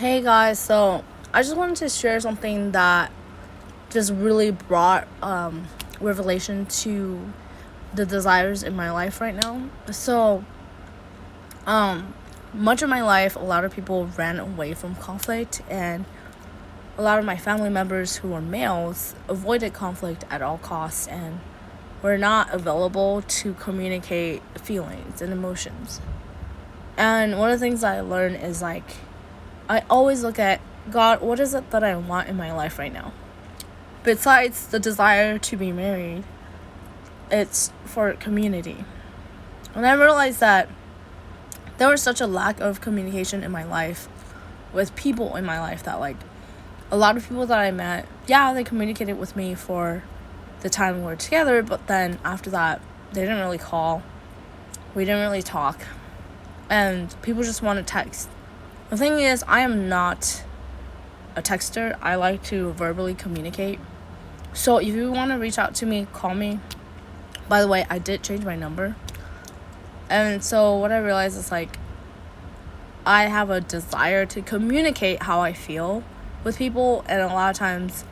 Hey guys, so I just wanted to share something that just really brought revelation to the desires in my life right now. So, much of my life, a lot of people ran away from conflict, and a lot of my family members who were males avoided conflict at all costs and were not available to communicate feelings and emotions. And one of the things I learned is I always look at God, what is it that I want in my life right now? Besides the desire to be married, it's for community. And I realized that there was such a lack of communication in my life with people in my life that a lot of people that I met, they communicated with me for the time we were together, but then after that, they didn't really call. We didn't really talk. And people just want to text. The thing is, I am not a texter. I like to verbally communicate. So if you want to reach out to me, call me. By the way, I did change my number. And so what I realized is I have a desire to communicate how I feel with people. And a lot of times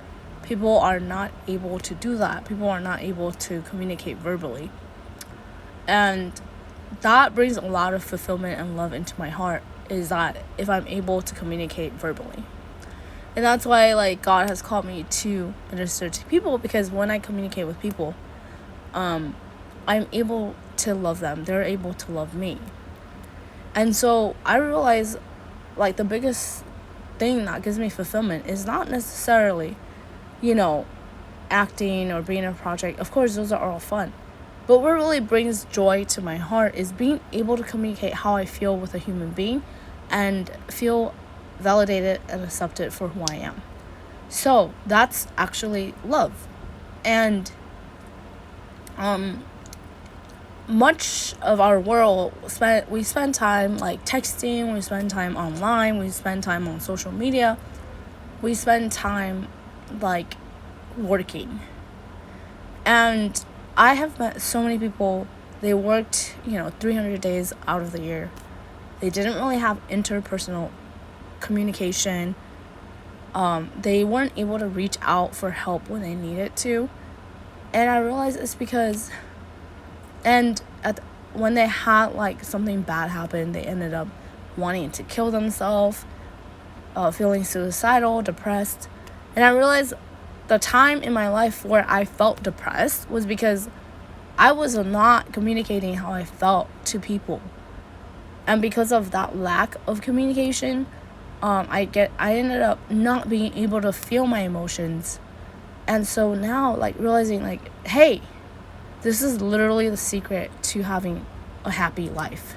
people are not able to do that. People are not able to communicate verbally. And that brings a lot of fulfillment and love into my heart, is that if I'm able to communicate verbally. And that's why God has called me to minister to people, because when I communicate with people, I'm able to love them. They're able to love me. And so I realize the biggest thing that gives me fulfillment is not necessarily, acting or being in a project. Of course, those are all fun. But what really brings joy to my heart is being able to communicate how I feel with a human being and feel validated and accepted for who I am. So that's actually love. And much of our world, we spend time texting, we spend time online, we spend time on social media, we spend time working. And I have met so many people, they worked 300 days out of the year. They didn't really have interpersonal communication. They weren't able to reach out for help when they needed to. And I realized it's because, when they had something bad happen, they ended up wanting to kill themselves, feeling suicidal, depressed. And I realized the time in my life where I felt depressed was because I was not communicating how I felt to people. And because of that lack of communication, I ended up not being able to feel my emotions. And so now realizing hey, this is literally the secret to having a happy life,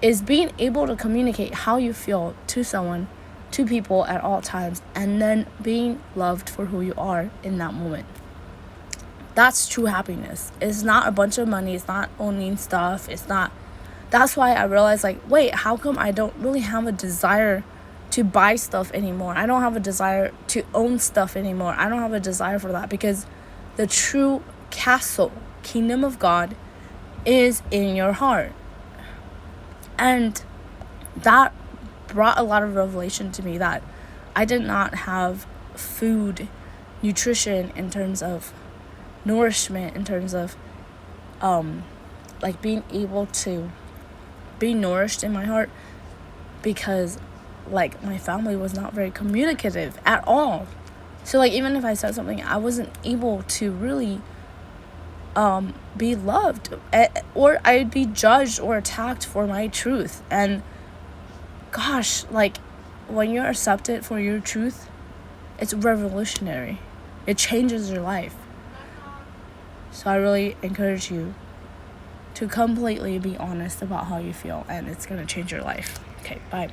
is being able to communicate how you feel to someone, to people at all times, and then being loved for who you are in that moment. That's true happiness. It's not a bunch of money. It's not owning stuff. It's not. That's why I realized wait, how come I don't really have a desire to buy stuff anymore? I don't have a desire to own stuff anymore. I don't have a desire for that, because the true kingdom of God is in your heart. And that brought a lot of revelation to me, that I did not have food, nutrition in terms of nourishment, in terms of being able to be nourished in my heart, because my family was not very communicative at all. So even if I said something, I wasn't able to really be loved, or I'd be judged or attacked for my truth. And gosh, when you're accepted for your truth, it's revolutionary. It changes your life. So I really encourage you to completely be honest about how you feel, and it's going to change your life. Okay, bye.